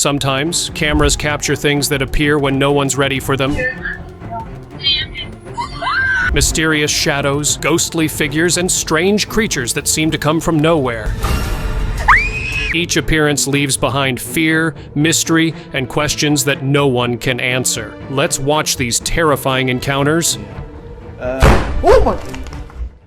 Sometimes, cameras capture things that appear when no one's ready for them. Mysterious shadows, ghostly figures, and strange creatures that seem to come from nowhere. Each appearance leaves behind fear, mystery, and questions that no one can answer. Let's watch these terrifying encounters. Oh my!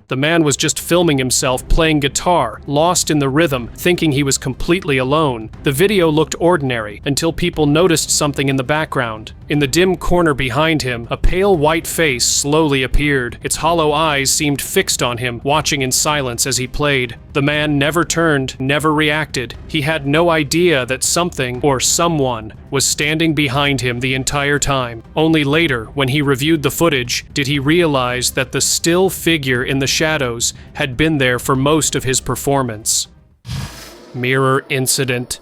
The man was just filming himself playing guitar, lost in the rhythm, thinking he was completely alone. The video looked ordinary until people noticed something in the background. In the dim corner behind him, a pale white face slowly appeared. Its hollow eyes seemed fixed on him, watching in silence as he played. The man never turned, never reacted. He had no idea that something, or someone, was standing behind him the entire time. Only later, when he reviewed the footage, did he realize that the still figure in the shadows had been there for most of his performance. Mirror incident.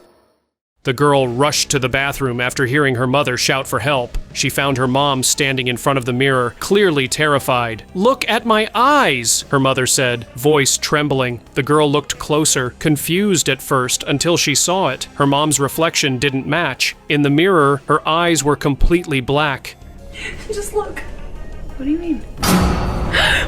The girl rushed to the bathroom after hearing her mother shout for help. She found her mom standing in front of the mirror, clearly terrified. "Look at my eyes," her mother said, voice trembling. The girl looked closer, confused at first, until she saw it. Her mom's reflection didn't match. In the mirror, her eyes were completely black. Just look. What do you mean?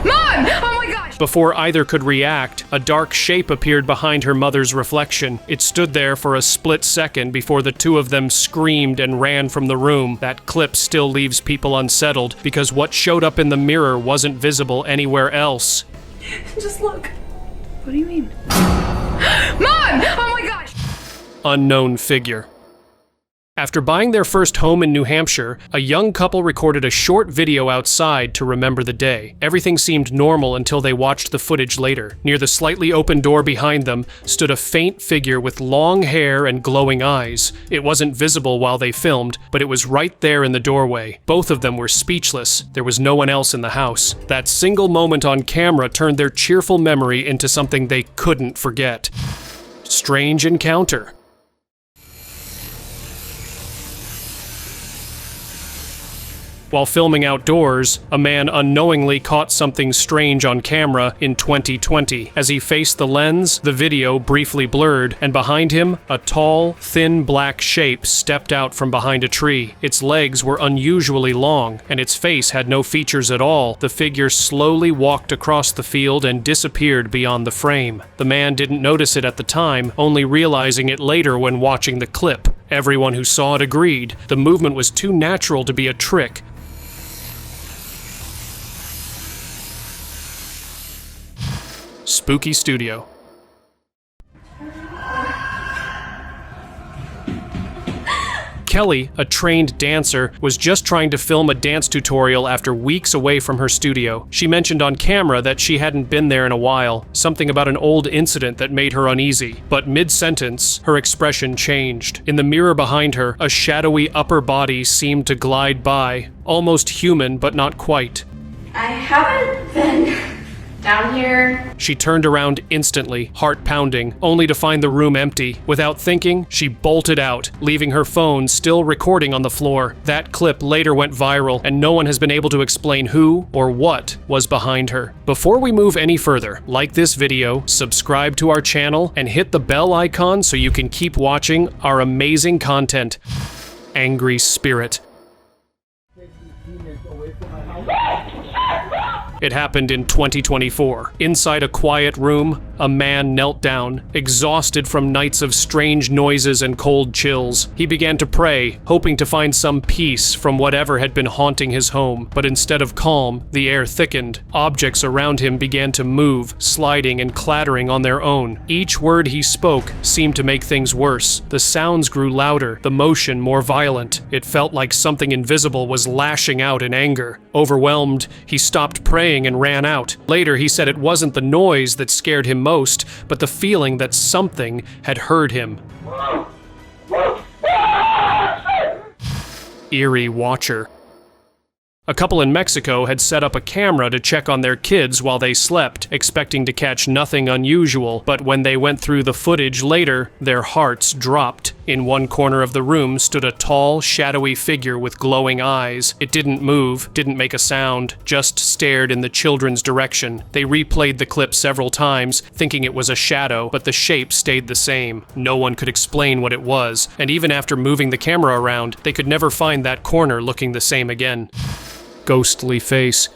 Mom! Oh my gosh! Before either could react, a dark shape appeared behind her mother's reflection. It stood there for a split second before the two of them screamed and ran from the room. That clip still leaves people unsettled because what showed up in the mirror wasn't visible anywhere else. Just look. What do you mean? Mom! Oh my gosh! Unknown figure. After buying their first home in New Hampshire, a young couple recorded a short video outside to remember the day. Everything seemed normal until they watched the footage later. Near the slightly open door behind them stood a faint figure with long hair and glowing eyes. It wasn't visible while they filmed, but it was right there in the doorway. Both of them were speechless. There was no one else in the house. That single moment on camera turned their cheerful memory into something they couldn't forget. Strange encounter. While filming outdoors, a man unknowingly caught something strange on camera in 2020. As he faced the lens, the video briefly blurred, and behind him, a tall, thin black shape stepped out from behind a tree. Its legs were unusually long, and its face had no features at all. The figure slowly walked across the field and disappeared beyond the frame. The man didn't notice it at the time, only realizing it later when watching the clip. Everyone who saw it agreed. The movement was too natural to be a trick. Spooky Studio. Kelly, a trained dancer, was just trying to film a dance tutorial after weeks away from her studio. She mentioned on camera that she hadn't been there in a while, something about an old incident that made her uneasy. But mid-sentence, her expression changed. In the mirror behind her, a shadowy upper body seemed to glide by, almost human but not quite. I haven't been down here. She turned around instantly, heart pounding, only to find the room empty. Without thinking, she bolted out, leaving her phone still recording on the floor. That clip later went viral, and no one has been able to explain who or what was behind her. Before we move any further, like this video, subscribe to our channel, and hit the bell icon so you can keep watching our amazing content. Angry Spirit. It happened in 2024. Inside a quiet room, a man knelt down, exhausted from nights of strange noises and cold chills. He began to pray, hoping to find some peace from whatever had been haunting his home. But instead of calm, the air thickened. Objects around him began to move, sliding and clattering on their own. Each word he spoke seemed to make things worse. The sounds grew louder, the motion more violent. It felt like something invisible was lashing out in anger. Overwhelmed, he stopped praying and ran out. Later, he said it wasn't the noise that scared him most, but the feeling that something had heard him. Eerie Watcher. A couple in Mexico had set up a camera to check on their kids while they slept, expecting to catch nothing unusual, but when they went through the footage later, their hearts dropped. In one corner of the room stood a tall, shadowy figure with glowing eyes. It didn't move, didn't make a sound, just stared in the children's direction. They replayed the clip several times, thinking it was a shadow, but the shape stayed the same. No one could explain what it was, and even after moving the camera around, they could never find that corner looking the same again. Ghostly face.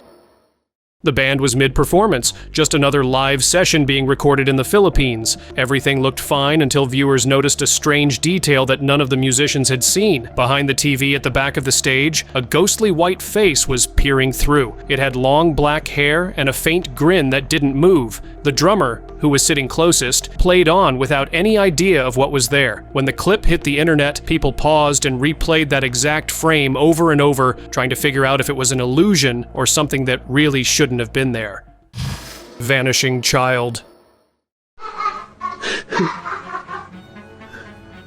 The band was mid-performance, just another live session being recorded in the Philippines. Everything looked fine until viewers noticed a strange detail that none of the musicians had seen. Behind the TV at the back of the stage, a ghostly white face was peering through. It had long black hair and a faint grin that didn't move. The drummer, who was sitting closest, played on without any idea of what was there. When the clip hit the internet, people paused and replayed that exact frame over and over, trying to figure out if it was an illusion or something that really shouldn't have been there. Vanishing child.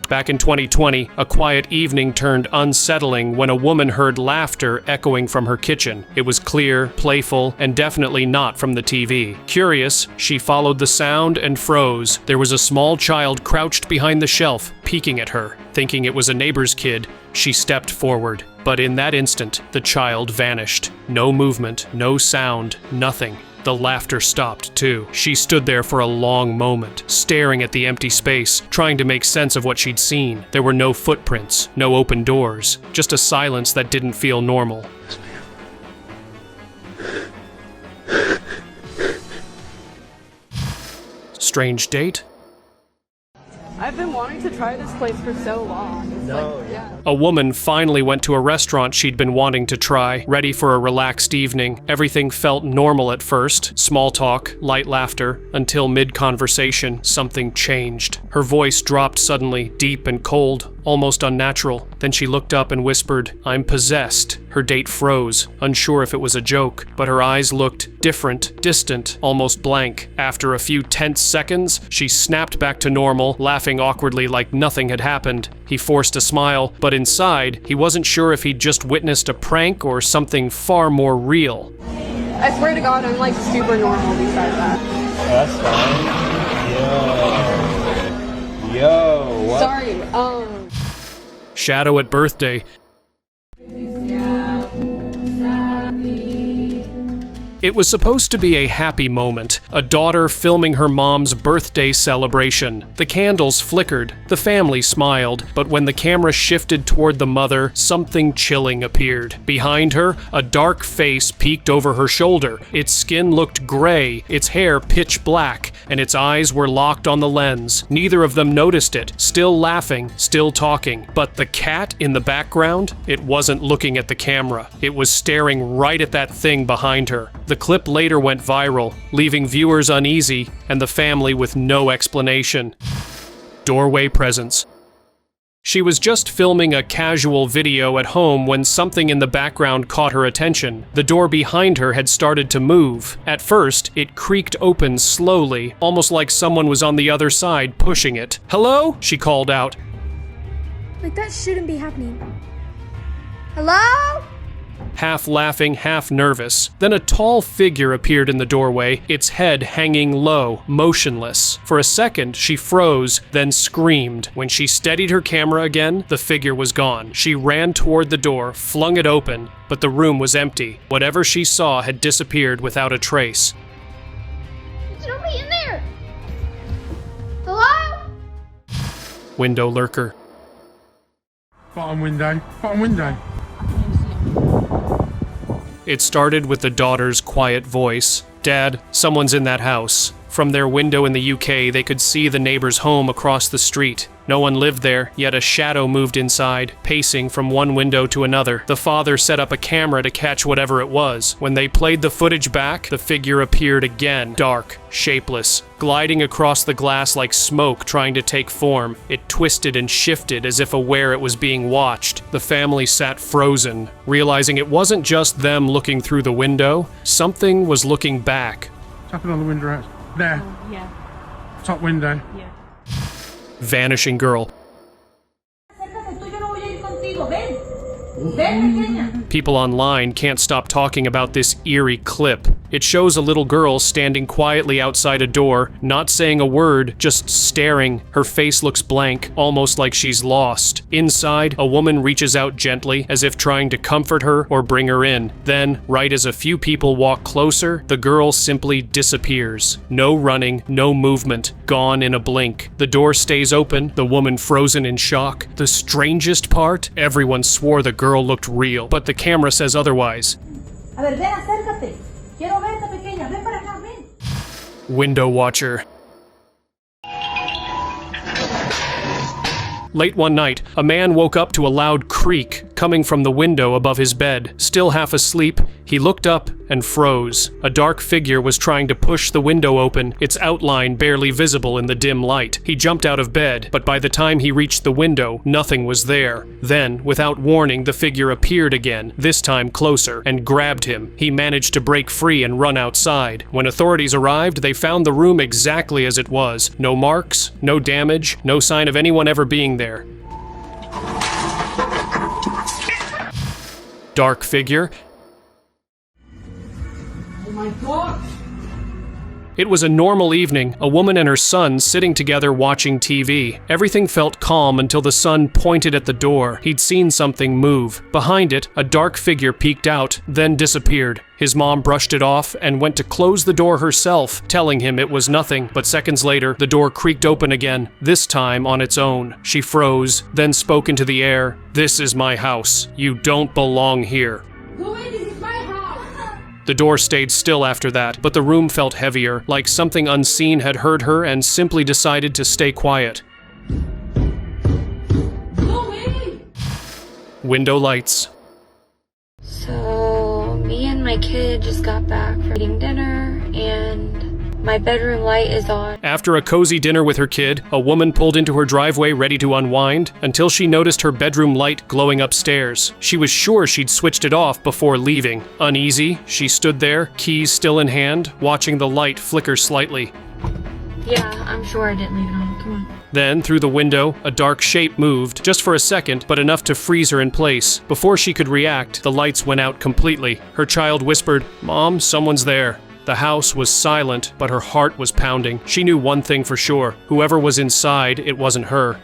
Back in 2020, a quiet evening turned unsettling when a woman heard laughter echoing from her kitchen. It was clear, playful, and definitely not from the TV. Curious, she followed the sound and froze. There was a small child crouched behind the shelf, peeking at her. Thinking it was a neighbor's kid, she stepped forward. But in that instant, the child vanished. No movement, no sound, nothing. The laughter stopped, too. She stood there for a long moment, staring at the empty space, trying to make sense of what she'd seen. There were no footprints, no open doors, just a silence that didn't feel normal. Strange date? I've been wanting to try this place for so long. A woman finally went to a restaurant she'd been wanting to try, ready for a relaxed evening. Everything felt normal at first, small talk, light laughter, until mid-conversation, something changed. Her voice dropped suddenly, deep and cold, almost unnatural. Then she looked up and whispered, "I'm possessed." Her date froze, unsure if it was a joke, but her eyes looked different, distant, almost blank. After a few tense seconds, she snapped back to normal, laughing awkwardly like nothing had happened. He forced a smile, but inside, he wasn't sure if he'd just witnessed a prank or something far more real. I swear to God, I'm like super normal besides that. That's fine. Yo, what? Sorry, Shadow at birthday. It was supposed to be a happy moment, a daughter filming her mom's birthday celebration. The candles flickered, the family smiled, but when the camera shifted toward the mother, something chilling appeared. Behind her, a dark face peeked over her shoulder. Its skin looked gray, its hair pitch black, and its eyes were locked on the lens. Neither of them noticed it, still laughing, still talking. But the cat in the background, it wasn't looking at the camera. It was staring right at that thing behind her. The clip later went viral, leaving viewers uneasy and the family with no explanation. Doorway presence. She was just filming a casual video at home when something in the background caught her attention. The door behind her had started to move. At first, it creaked open slowly, almost like someone was on the other side pushing it. "Hello?" she called out. Like, that shouldn't be happening. Hello? Half laughing, half nervous. Then a tall figure appeared in the doorway, its head hanging low, motionless. For a second, she froze, then screamed. When she steadied her camera again, the figure was gone. She ran toward the door, flung it open, but the room was empty. Whatever she saw had disappeared without a trace. There's nobody in there. Hello? Window lurker. Bottom window. Bottom window. It started with the daughter's quiet voice. "Dad, someone's in that house." From their window in the UK, they could see the neighbor's home across the street. No one lived there, yet a shadow moved inside, pacing from one window to another. The father set up a camera to catch whatever it was. When they played the footage back, the figure appeared again, dark, shapeless, gliding across the glass like smoke trying to take form. It twisted and shifted as if aware it was being watched. The family sat frozen, realizing it wasn't just them looking through the window. Something was looking back. Tapping on the window out. There. yeah. Top window. Vanishing girl. People online can't stop talking about this eerie clip. It shows a little girl standing quietly outside a door, not saying a word, just staring. Her face looks blank, almost like she's lost. Inside, a woman reaches out gently, as if trying to comfort her or bring her in. Then, right as a few people walk closer, the girl simply disappears. No running, no movement, gone in a blink. The door stays open, the woman frozen in shock. The strangest part? Everyone swore the girl looked real, but the camera says otherwise. A ver, ven, acércate. Quiero verte, pequeña. Ven para acá, ven. Window watcher. Late one night, a man woke up to a loud creak coming from the window above his bed. Still half asleep, he looked up and froze. A dark figure was trying to push the window open, its outline barely visible in the dim light. He jumped out of bed, but by the time he reached the window, nothing was there. Then, without warning, the figure appeared again, this time closer, and grabbed him. He managed to break free and run outside. When authorities arrived, they found the room exactly as it was. No marks, no damage, no sign of anyone ever being there. Dark figure. Oh my God. It was a normal evening, a woman and her son sitting together watching TV. Everything felt calm until the son pointed at the door. He'd seen something move. Behind it, a dark figure peeked out, then disappeared. His mom brushed it off and went to close the door herself, telling him it was nothing. But seconds later, the door creaked open again, this time on its own. She froze, then spoke into the air. "This is my house. You don't belong here." The door stayed still after that, but the room felt heavier, like something unseen had heard her and simply decided to stay quiet. Window lights. So, me and my kid just got back from eating dinner, and my bedroom light is on. After a cozy dinner with her kid, a woman pulled into her driveway ready to unwind until she noticed her bedroom light glowing upstairs. She was sure she'd switched it off before leaving. Uneasy, she stood there, keys still in hand, watching the light flicker slightly. Yeah, I'm sure I didn't leave it on. Come on. Then, through the window, a dark shape moved, just for a second, but enough to freeze her in place. Before she could react, the lights went out completely. Her child whispered, "Mom, someone's there." The house was silent, but her heart was pounding. She knew one thing for sure. Whoever was inside, it wasn't her.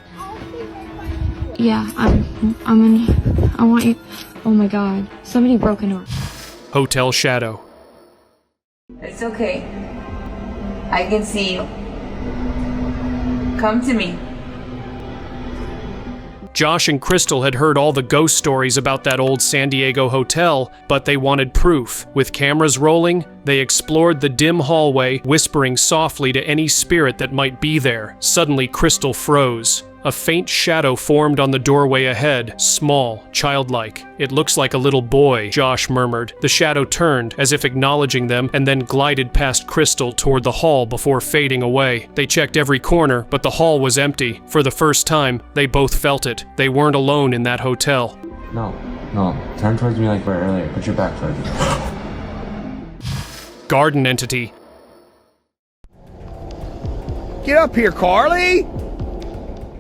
Yeah, I'm in. I want you. Oh my God. Somebody broke into her. Hotel shadow. It's okay. I can see you. Come to me. Josh and Crystal had heard all the ghost stories about that old San Diego hotel, but they wanted proof. With cameras rolling, they explored the dim hallway, whispering softly to any spirit that might be there. Suddenly, Crystal froze. A faint shadow formed on the doorway ahead, small, childlike. "It looks like a little boy," Josh murmured. The shadow turned, as if acknowledging them, and then glided past Crystal toward the hall before fading away. They checked every corner, but the hall was empty. For the first time, they both felt it. They weren't alone in that hotel. No. Turn towards me like we were earlier. Put your back towards me. Garden entity. Get up here, Carly!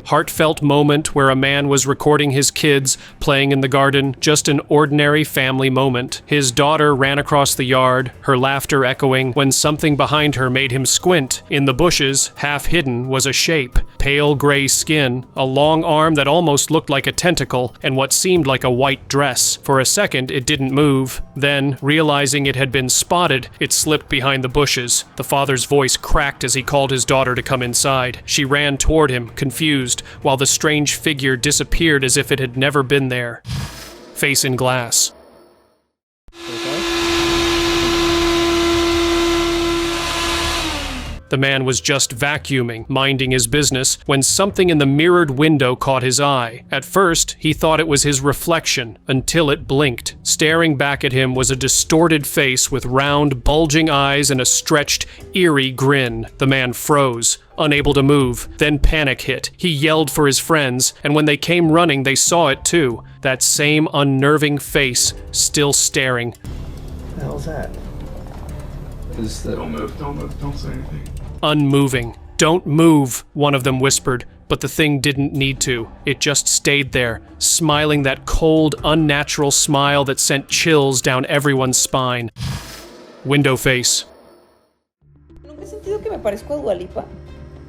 Heartfelt moment where a man was recording his kids playing in the garden, just an ordinary family moment. His daughter ran across the yard, her laughter echoing, when something behind her made him squint. In the bushes, half hidden, was a shape. Pale gray skin, a long arm that almost looked like a tentacle, and what seemed like a white dress. For a second, it didn't move. Then, realizing it had been spotted, it slipped behind the bushes. The father's voice cracked as he called his daughter to come inside. She ran toward him, confused, while the strange figure disappeared as if it had never been there. Face in glass. The man was just vacuuming, minding his business, when something in the mirrored window caught his eye. At first, he thought it was his reflection, until it blinked. Staring back at him was a distorted face with round, bulging eyes and a stretched, eerie grin. The man froze, unable to move. Then panic hit. He yelled for his friends, and when they came running, they saw it too. That same unnerving face, still staring. What the hell's that? Don't move, don't say anything. Unmoving. "Don't move," one of them whispered, but the thing didn't need to. It just stayed there, smiling that cold, unnatural smile that sent chills down everyone's spine. Window face. Nunca he sentido que me parezco a Dua Lipa,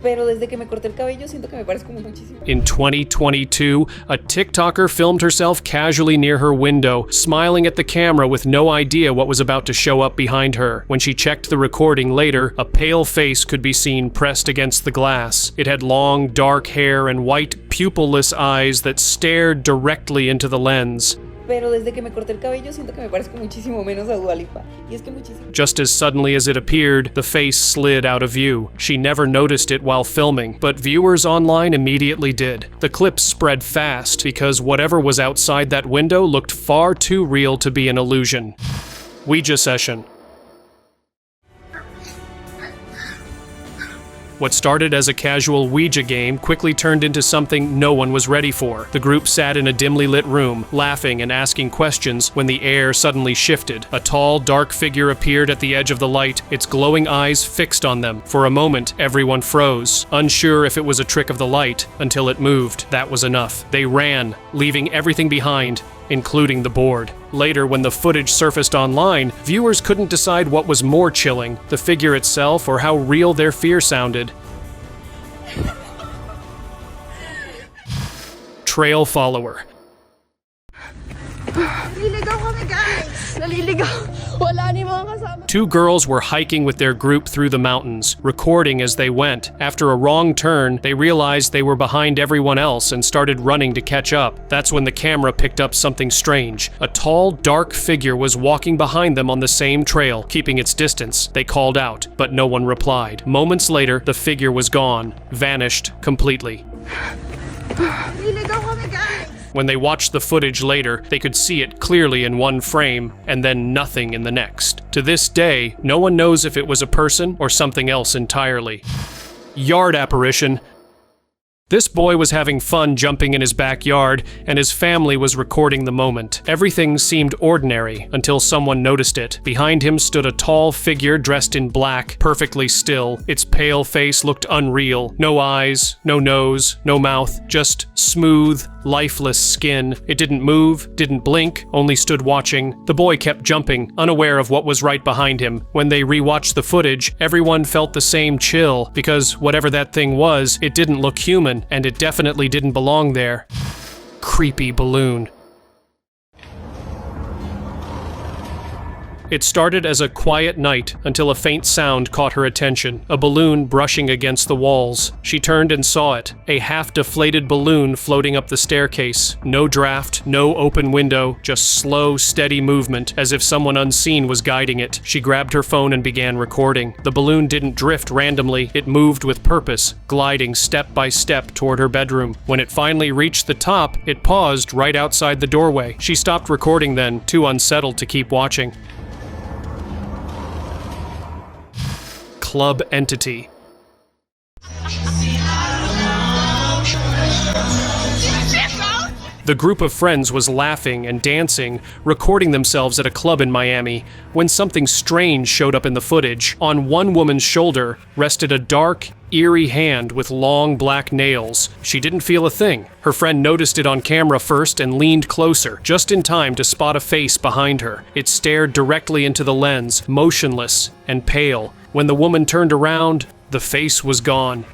pero desde que me corté el cabello siento que me parezco muchísimo. In 2022, a TikToker filmed herself casually near her window, smiling at the camera with no idea what was about to show up behind her. When she checked the recording later, a pale face could be seen pressed against the glass. It had long, dark hair and white, pupilless eyes that stared directly into the lens. Pero desde que me corté el cabello siento que me parezco muchísimo menos a Dua Lipa. Y es que muchísimo. Just as suddenly as it appeared, the face slid out of view. She never noticed it while filming, but viewers online immediately did. The clips spread fast because whatever was outside that window looked far too real to be an illusion. Ouija session. What started as a casual Ouija game quickly turned into something no one was ready for. The group sat in a dimly lit room, laughing and asking questions when the air suddenly shifted. A tall, dark figure appeared at the edge of the light, its glowing eyes fixed on them. For a moment, everyone froze, unsure if it was a trick of the light, until it moved. That was enough. They ran, leaving everything behind, including the board. Later, when the footage surfaced online, viewers couldn't decide what was more chilling, the figure itself or how real their fear sounded. Trail follower. Two girls were hiking with their group through the mountains, recording as they went. After a wrong turn, they realized they were behind everyone else and started running to catch up. That's when the camera picked up something strange. A tall, dark figure was walking behind them on the same trail, keeping its distance. They called out, but no one replied. Moments later, the figure was gone, vanished completely. When they watched the footage later, they could see it clearly in one frame, and then nothing in the next. To this day, no one knows if it was a person or something else entirely. Yard apparition. This boy was having fun jumping in his backyard, and his family was recording the moment. Everything seemed ordinary until someone noticed it. Behind him stood a tall figure dressed in black, perfectly still. Its pale face looked unreal. No eyes, no nose, no mouth, just smooth, lifeless skin. It didn't move, didn't blink, only stood watching. The boy kept jumping, unaware of what was right behind him. When they rewatched the footage, everyone felt the same chill, because whatever that thing was, it didn't look human, and it definitely didn't belong there. Creepy balloon. It started as a quiet night until a faint sound caught her attention, a balloon brushing against the walls. She turned and saw it, a half-deflated balloon floating up the staircase. No draft, no open window, just slow, steady movement, as if someone unseen was guiding it. She grabbed her phone and began recording. The balloon didn't drift randomly, it moved with purpose, gliding step by step toward her bedroom. When it finally reached the top, it paused right outside the doorway. She stopped recording then, too unsettled to keep watching. Club entity. The group of friends was laughing and dancing, recording themselves at a club in Miami, when something strange showed up in the footage. On one woman's shoulder rested a dark, eerie hand with long black nails. She didn't feel a thing. Her friend noticed it on camera first and leaned closer, just in time to spot a face behind her. It stared directly into the lens, motionless and pale. When the woman turned around, the face was gone.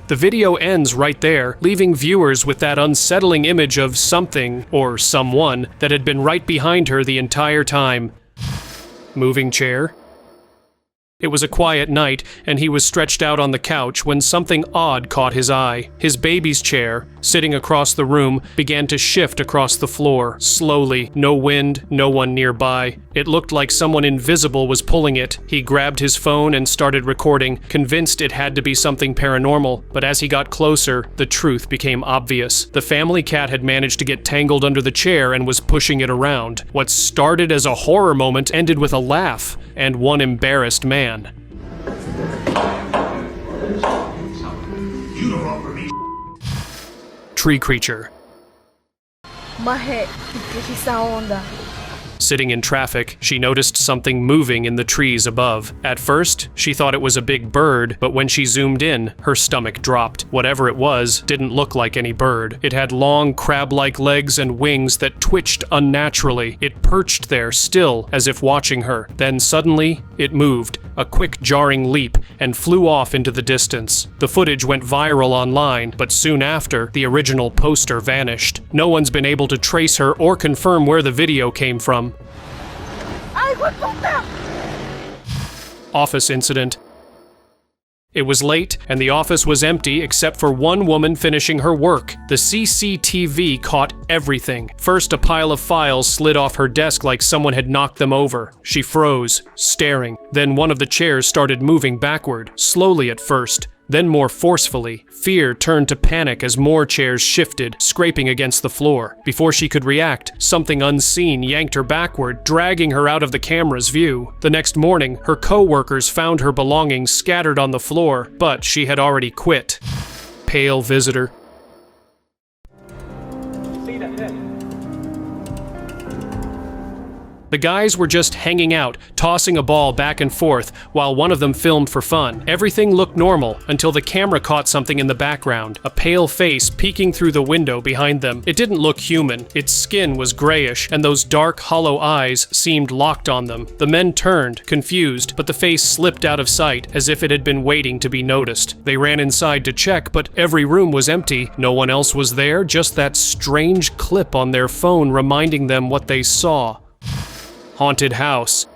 The video ends right there, leaving viewers with that unsettling image of something, or someone, that had been right behind her the entire time. Moving chair. It was a quiet night, and he was stretched out on the couch when something odd caught his eye. His baby's chair, sitting across the room, began to shift across the floor, slowly, no wind, no one nearby. It looked like someone invisible was pulling it. He grabbed his phone and started recording, convinced it had to be something paranormal, but as he got closer, the truth became obvious. The family cat had managed to get tangled under the chair and was pushing it around. What started as a horror moment ended with a laugh, and one embarrassed man. Tree creature. Sitting in traffic, she noticed something moving in the trees above. At first, she thought it was a big bird, but when she zoomed in, her stomach dropped. Whatever it was didn't look like any bird. It had long, crab-like legs and wings that twitched unnaturally. It perched there, still, as if watching her. Then suddenly, it moved, a quick jarring leap, and flew off into the distance. The footage went viral online, but soon after, the original poster vanished. No one's been able to trace her or confirm where the video came from. Office incident. It was late, and the office was empty except for one woman finishing her work. The CCTV caught everything. First, a pile of files slid off her desk like someone had knocked them over. She froze, staring. Then one of the chairs started moving backward, slowly at first, then more forcefully. Fear turned to panic as more chairs shifted, scraping against the floor. Before she could react, something unseen yanked her backward, dragging her out of the camera's view. The next morning, her co-workers found her belongings scattered on the floor, but she had already quit. Pale visitor. The guys were just hanging out, tossing a ball back and forth, while one of them filmed for fun. Everything looked normal until the camera caught something in the background, a pale face peeking through the window behind them. It didn't look human. Its skin was grayish, and those dark, hollow eyes seemed locked on them. The men turned, confused, but the face slipped out of sight, as if it had been waiting to be noticed. They ran inside to check, but every room was empty. No one else was there, just that strange clip on their phone reminding them what they saw. Haunted house.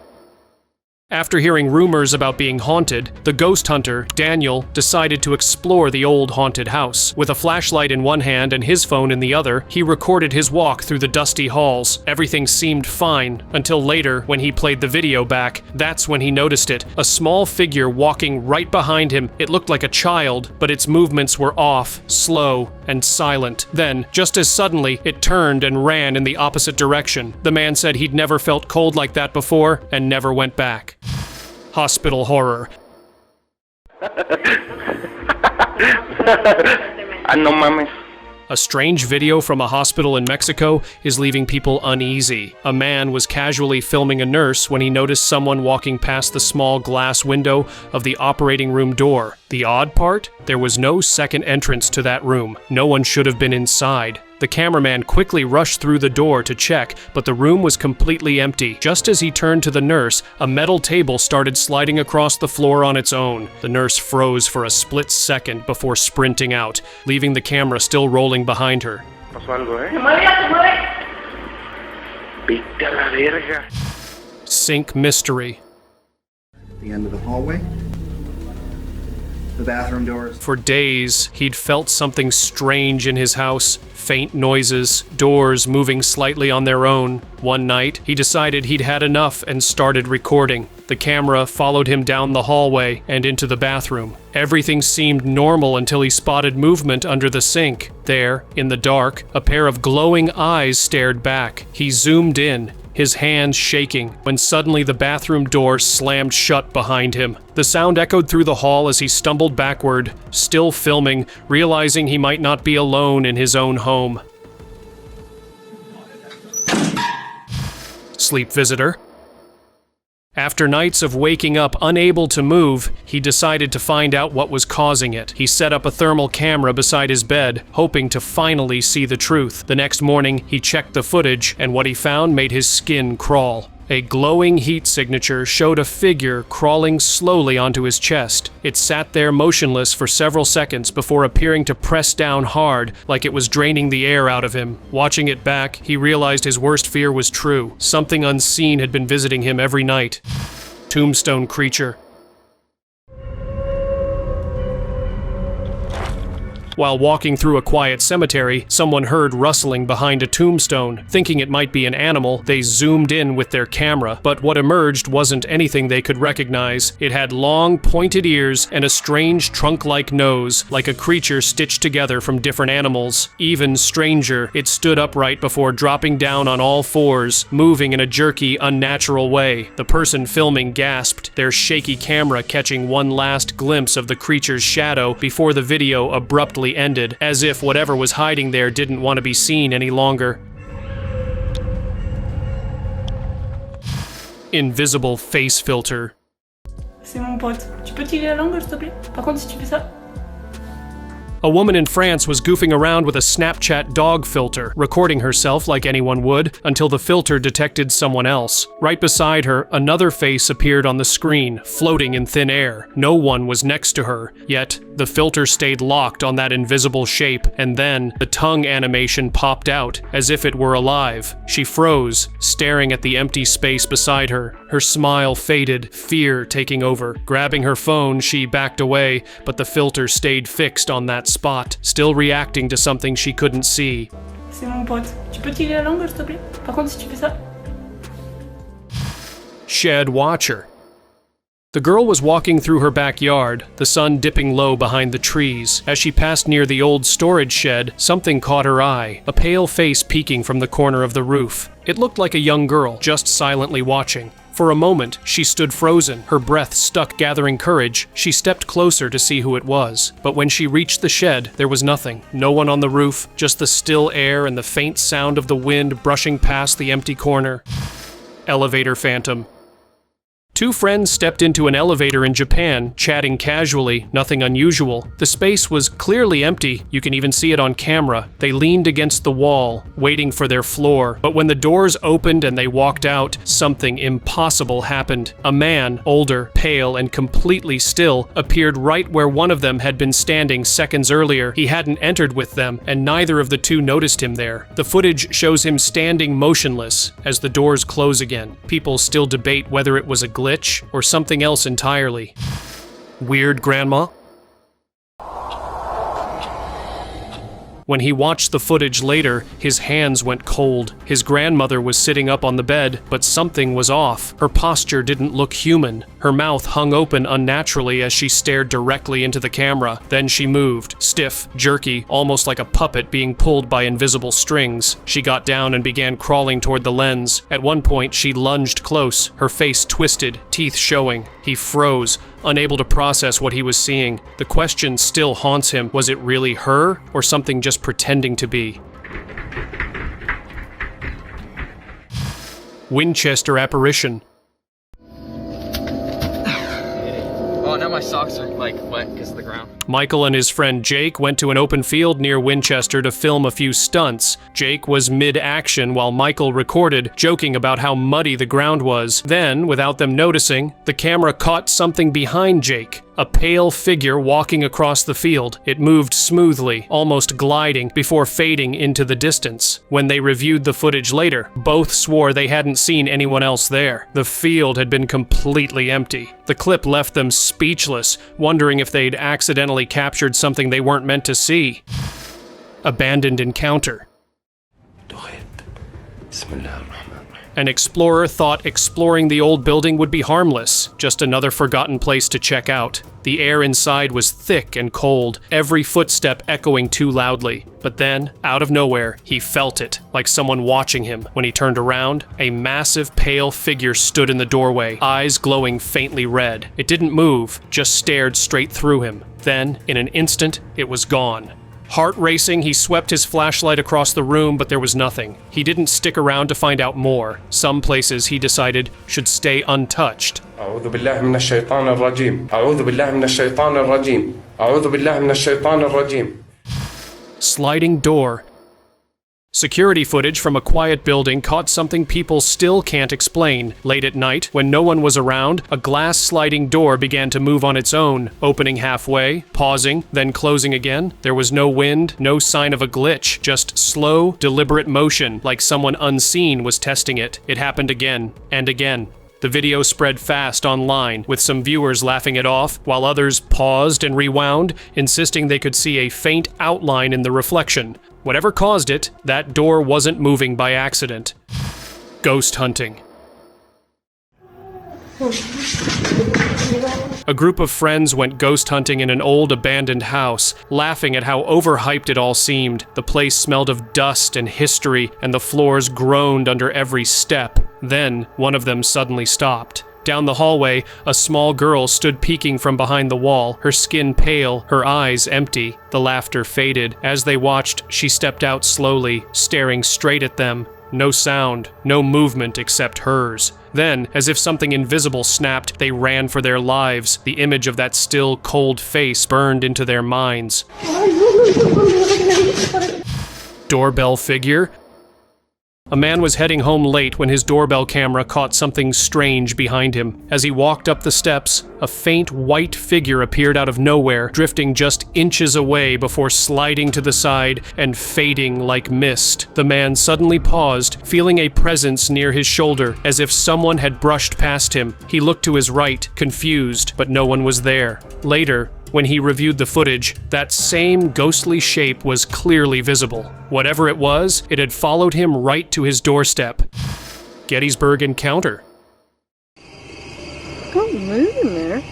After hearing rumors about being haunted, the ghost hunter, Daniel, decided to explore the old haunted house. With a flashlight in one hand and his phone in the other, he recorded his walk through the dusty halls. Everything seemed fine, until later, when he played the video back. That's when he noticed it. A small figure walking right behind him. It looked like a child, but its movements were off, slow, and silent. Then, just as suddenly, it turned and ran in the opposite direction. The man said he'd never felt cold like that before, and never went back. Hospital horror. No mames. A strange video from a hospital in Mexico is leaving people uneasy. A man was casually filming a nurse when he noticed someone walking past the small glass window of the operating room door. The odd part? There was no second entrance to that room. No one should have been inside. The cameraman quickly rushed through the door to check, but the room was completely empty. Just as he turned to the nurse, a metal table started sliding across the floor on its own. The nurse froze for a split second before sprinting out, leaving the camera still rolling behind her. Sink mystery. The end of the hallway. The bathroom doors. For days, he'd felt something strange in his house. Faint noises, doors moving slightly on their own. One night, he decided he'd had enough and started recording. The camera followed him down the hallway and into the bathroom. Everything seemed normal until he spotted movement under the sink. There, in the dark, a pair of glowing eyes stared back. He zoomed in, his hands shaking, when suddenly the bathroom door slammed shut behind him. The sound echoed through the hall as he stumbled backward, still filming, realizing he might not be alone in his own home. Sleep visitor. After nights of waking up unable to move, he decided to find out what was causing it. He set up a thermal camera beside his bed, hoping to finally see the truth. The next morning, he checked the footage, and what he found made his skin crawl. A glowing heat signature showed a figure crawling slowly onto his chest. It sat there motionless for several seconds before appearing to press down hard, like it was draining the air out of him. Watching it back, he realized his worst fear was true. Something unseen had been visiting him every night. Tombstone creature. While walking through a quiet cemetery, someone heard rustling behind a tombstone. Thinking it might be an animal, they zoomed in with their camera, but what emerged wasn't anything they could recognize. It had long, pointed ears and a strange trunk-like nose, like a creature stitched together from different animals. Even stranger, it stood upright before dropping down on all fours, moving in a jerky, unnatural way. The person filming gasped, their shaky camera catching one last glimpse of the creature's shadow before the video abruptly ended, as if whatever was hiding there didn't want to be seen any longer. Invisible face filter. C'est mon pote. Tu peux tirer la langue, s'il te plaît? Par contre, si tu fais ça. A woman in France was goofing around with a Snapchat dog filter, recording herself like anyone would, until the filter detected someone else. Right beside her, another face appeared on the screen, floating in thin air. No one was next to her, yet the filter stayed locked on that invisible shape, and then the tongue animation popped out, as if it were alive. She froze, staring at the empty space beside her. Her smile faded, fear taking over. Grabbing her phone, she backed away, but the filter stayed fixed on that spot, still reacting to something she couldn't see. C'est mon pote. Tu peux tirer la langue, s'il te plaît? Par contre, si tu fais ça. Shed watcher. The girl was walking through her backyard, the sun dipping low behind the trees. As she passed near the old storage shed, something caught her eye, a pale face peeking from the corner of the roof. It looked like a young girl, just silently watching. For a moment, she stood frozen, her breath stuck. Gathering courage, she stepped closer to see who it was. But when she reached the shed, there was nothing. No one on the roof, just the still air and the faint sound of the wind brushing past the empty corner. Elevator phantom. Two friends stepped into an elevator in Japan, chatting casually, nothing unusual. The space was clearly empty, you can even see it on camera. They leaned against the wall, waiting for their floor. But when the doors opened and they walked out, something impossible happened. A man, older, pale, and completely still, appeared right where one of them had been standing seconds earlier. He hadn't entered with them, and neither of the two noticed him there. The footage shows him standing motionless as the doors close again. People still debate whether it was a glitch or something else entirely. Weird grandma? When he watched the footage later, his hands went cold. His grandmother was sitting up on the bed, but something was off. Her posture didn't look human. Her mouth hung open unnaturally as she stared directly into the camera. Then she moved, stiff, jerky, almost like a puppet being pulled by invisible strings. She got down and began crawling toward the lens. At one point, she lunged close, her face twisted, teeth showing. He froze, unable to process what he was seeing. The question still haunts him. Was it really her, or something just pretending to be? Winchester apparition. Oh, now my socks are like wet because of the ground. Michael and his friend Jake went to an open field near Winchester to film a few stunts. Jake was mid-action while Michael recorded, joking about how muddy the ground was. Then, without them noticing, the camera caught something behind Jake. A pale figure walking across the field. It moved smoothly, almost gliding, before fading into the distance. When they reviewed the footage later, both swore they hadn't seen anyone else there. The field had been completely empty. The clip left them speechless, wondering if they'd accidentally captured something they weren't meant to see. Abandoned encounter. An explorer thought exploring the old building would be harmless, just another forgotten place to check out. The air inside was thick and cold, every footstep echoing too loudly. But then, out of nowhere, he felt it, like someone watching him. When he turned around, a massive pale figure stood in the doorway, eyes glowing faintly red. It didn't move, just stared straight through him. Then, in an instant, it was gone. Heart racing, he swept his flashlight across the room, but there was nothing. He didn't stick around to find out more. Some places, he decided, should stay untouched. أعوذ بالله من الشيطان الرجيم. أعوذ بالله من الشيطان الرجيم. أعوذ بالله من الشيطان الرجيم. Sliding door. Security footage from a quiet building caught something people still can't explain. Late at night, when no one was around, a glass sliding door began to move on its own, opening halfway, pausing, then closing again. There was no wind, no sign of a glitch, just slow, deliberate motion, like someone unseen was testing it. It happened again and again. The video spread fast online, with some viewers laughing it off, while others paused and rewound, insisting they could see a faint outline in the reflection. Whatever caused it, that door wasn't moving by accident. Ghost hunting. A group of friends went ghost hunting in an old abandoned house, laughing at how overhyped it all seemed. The place smelled of dust and history, and the floors groaned under every step. Then, one of them suddenly stopped. Down the hallway, a small girl stood peeking from behind the wall, her skin pale, her eyes empty. The laughter faded. As they watched, she stepped out slowly, staring straight at them. No sound, no movement except hers. Then, as if something invisible snapped, they ran for their lives. The image of that still, cold face burned into their minds. Doorbell figure? A man was heading home late when his doorbell camera caught something strange behind him. As he walked up the steps, a faint white figure appeared out of nowhere, drifting just inches away before sliding to the side and fading like mist. The man suddenly paused, feeling a presence near his shoulder, as if someone had brushed past him. He looked to his right, confused, but no one was there. Later, when he reviewed the footage, that same ghostly shape was clearly visible. Whatever it was, it had followed him right to his doorstep. Gettysburg Encounter. Can't move in there.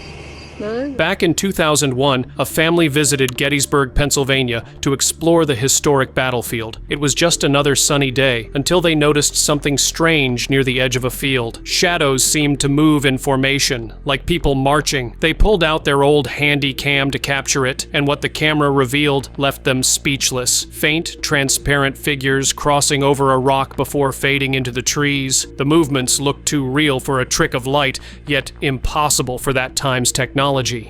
No. Back in 2001, a family visited Gettysburg, Pennsylvania to explore the historic battlefield. It was just another sunny day until they noticed something strange near the edge of a field. Shadows seemed to move in formation, like people marching. They pulled out their old handy cam to capture it, and what the camera revealed left them speechless. Faint, transparent figures crossing over a rock before fading into the trees. The movements looked too real for a trick of light, yet impossible for that time's technology.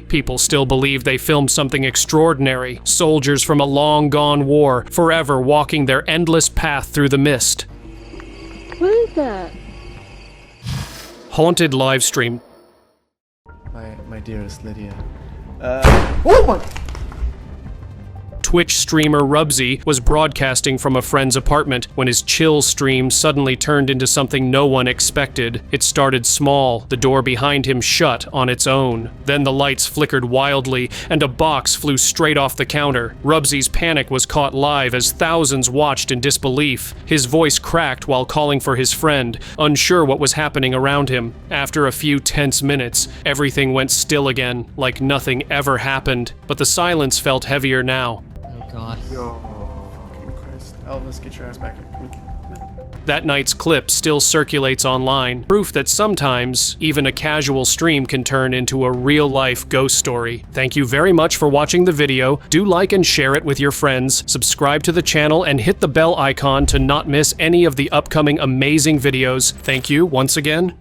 People still believe they filmed something extraordinary. Soldiers from a long-gone war, forever walking their endless path through the mist. What is that? Haunted livestream. My dearest Lydia. Oh my! Twitch streamer Rubsy was broadcasting from a friend's apartment when his chill stream suddenly turned into something no one expected. It started small, the door behind him shut on its own. Then the lights flickered wildly, and a box flew straight off the counter. Rubsy's panic was caught live as thousands watched in disbelief. His voice cracked while calling for his friend, unsure what was happening around him. After a few tense minutes, everything went still again, like nothing ever happened. But the silence felt heavier now. God. Yo, Christ. Elvis, get your ass back here. That night's clip still circulates online, proof that sometimes even a casual stream can turn into a real-life ghost story. Thank you very much for watching the video. Do like and share it with your friends, subscribe to the channel, and hit the bell icon to not miss any of the upcoming amazing videos. Thank you once again.